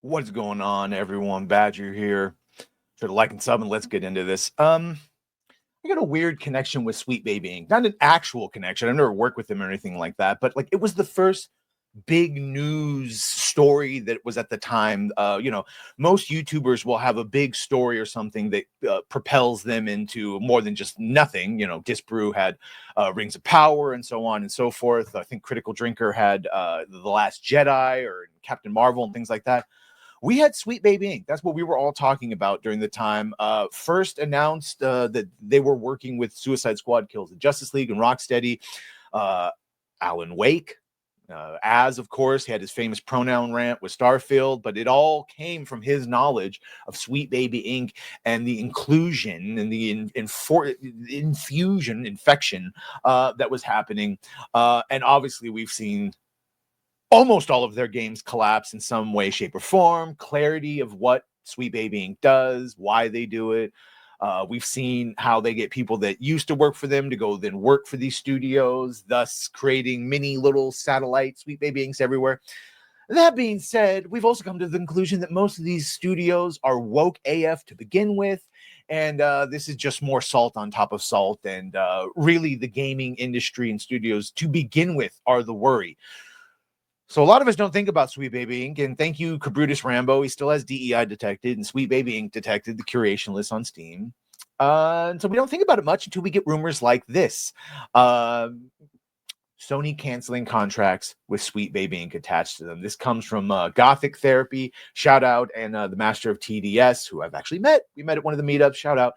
What's going on, everyone? Badger here. Sure to like and sub, and let's get into this. I got a weird connection with Sweet Baby Inc. Not an actual connection. I've never worked with them or anything like that, but like it was the first big news story that was at the time. Most YouTubers will have a big story or something that propels them into more than just nothing. Disbrew had Rings of Power and so on and so forth. I think Critical Drinker had The Last Jedi or Captain Marvel and things like that. We had Sweet Baby Inc. That's what we were all talking about during the time. First announced that they were working with Suicide Squad Kills the Justice League and Rocksteady. Alan Wake, of course, he had his famous pronoun rant with Starfield, but it all came from his knowledge of Sweet Baby Inc. and the inclusion and the infection that was happening. And obviously, we've seen almost all of their games collapse in some way, shape, or form. Clarity of what Sweet Baby Inc. does, why they do it. We've seen how they get people that used to work for them to go then work for these studios, thus creating mini little satellite Sweet Baby Incs. everywhere. That being said, we've also come to the conclusion that most of these studios are woke AF to begin with. And this is just more salt on top of salt. And really, the gaming industry and studios to begin with are the worry. So a lot of us don't think about Sweet Baby Inc. And thank you, Cabrutus Rambo. He still has DEI detected and Sweet Baby Inc. detected the curation list on Steam. And so we don't think about it much until we get rumors like this. Sony canceling contracts with Sweet Baby Inc. attached to them. This comes from Gothic Therapy, shout out, and the master of TDS, who I've actually met. We met at one of the meetups, shout out.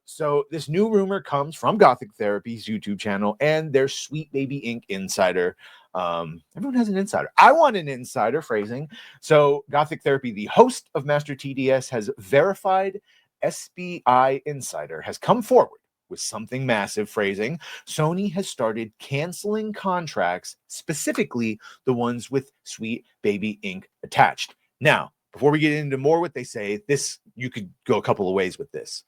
So this new rumor comes from Gothic Therapy's YouTube channel and their Sweet Baby Inc. insider. Everyone has an insider. I want an insider phrasing. So Gothic Therapy, the host of Master TDS, has verified SBI Insider has come forward with something massive phrasing. Sony has started canceling contracts, specifically the ones with Sweet Baby Inc. attached. Now, before we get into more what they say, you could go a couple of ways with this.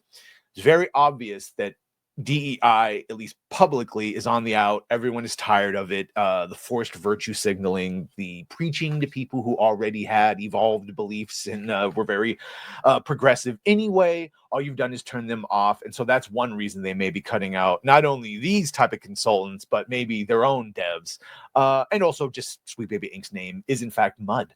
It's very obvious that DEI, at least publicly, is on the out. Everyone is tired of it. The forced virtue signaling, the preaching to people who already had evolved beliefs and were very progressive anyway. All you've done is turn them off. And so that's one reason they may be cutting out not only these type of consultants, but maybe their own devs. And also just Sweet Baby Inc.'s name is in fact Mud.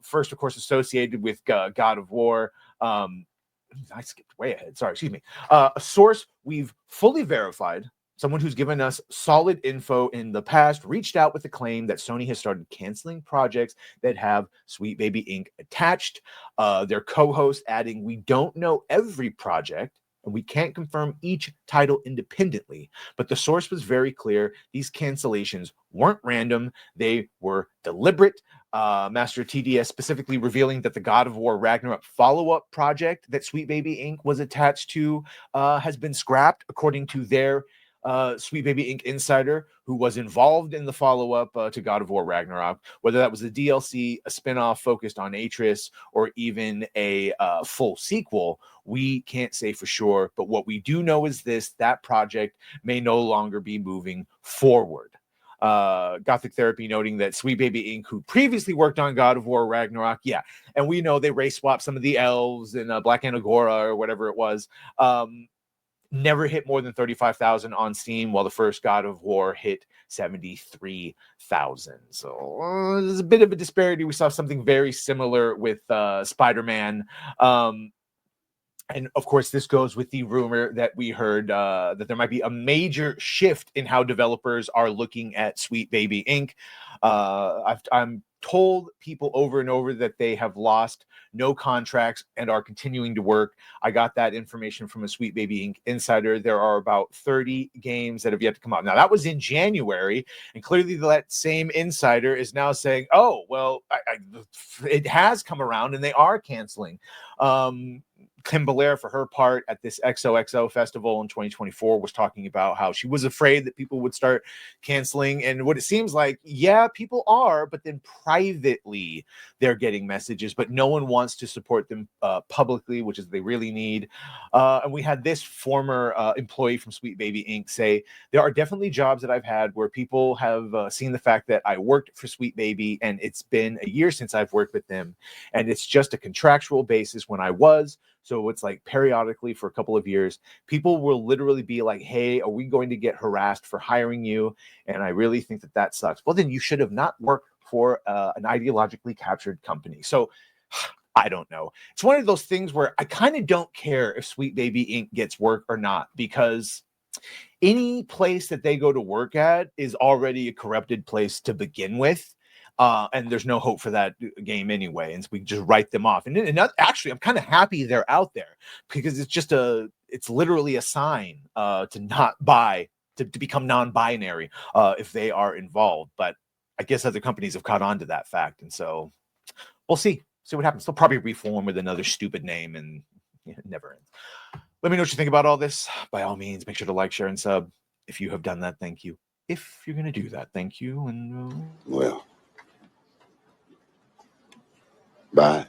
First, of course, associated with God of War. I skipped way ahead. Sorry, excuse me. A source we've fully verified, someone who's given us solid info in the past, reached out with the claim that Sony has started canceling projects that have Sweet Baby Inc. attached. Their co-host adding, we don't know every project, and we can't confirm each title independently, but the source was very clear. These cancellations weren't random. They were deliberate. Master TDS specifically revealing that the God of War Ragnarok follow-up project that Sweet Baby Inc. was attached to has been scrapped, according to their Sweet Baby Inc. insider, who was involved in the follow-up to God of War Ragnarok, whether that was a DLC, a spin-off focused on Atreus, or even a full sequel. We can't say for sure, but what we do know is that project may no longer be moving forward. Gothic Therapy noting that Sweet Baby Inc., who previously worked on God of War Ragnarok, and we know they race swapped some of the elves in Black Anagora or whatever it was, never hit more than 35,000 on Steam, while the first God of War hit 73,000. So there's a bit of a disparity. We saw something very similar with Spider-Man. And of course, this goes with the rumor that we heard that there might be a major shift in how developers are looking at Sweet Baby Inc. I'm told people over and over that they have lost no contracts and are continuing to work. I got that information from a Sweet Baby Inc. insider. There are about 30 games that have yet to come out. Now, that was in January, and clearly that same insider is now saying, oh, well, it has come around and they are canceling. Kim Belair, for her part, at this XOXO festival in 2024, was talking about how she was afraid that people would start canceling. And what it seems like, yeah, people are, but then privately they're getting messages, but no one wants to support them publicly, which is they really need. And we had this former employee from Sweet Baby Inc. say, there are definitely jobs that I've had where people have seen the fact that I worked for Sweet Baby, and it's been a year since I've worked with them, and it's just a contractual basis when I was. So it's like periodically for a couple of years, people will literally be like, hey, are we going to get harassed for hiring you? And I really think that that sucks. Well, then you should have not worked for an ideologically captured company. So I don't know. It's one of those things where I kind of don't care if Sweet Baby Inc. gets work or not, because any place that they go to work at is already a corrupted place to begin with. And there's no hope for that game anyway. And so we just write them off. And actually, I'm kind of happy they're out there, because it's literally a sign to not buy, to become non-binary if they are involved. But I guess other companies have caught on to that fact. And so we'll see what happens. They'll probably reform with another stupid name, and it never ends. Let me know what you think about all this. By all means, make sure to like, share, and sub. If you have done that, thank you. If you're going to do that, thank you. And well, bye.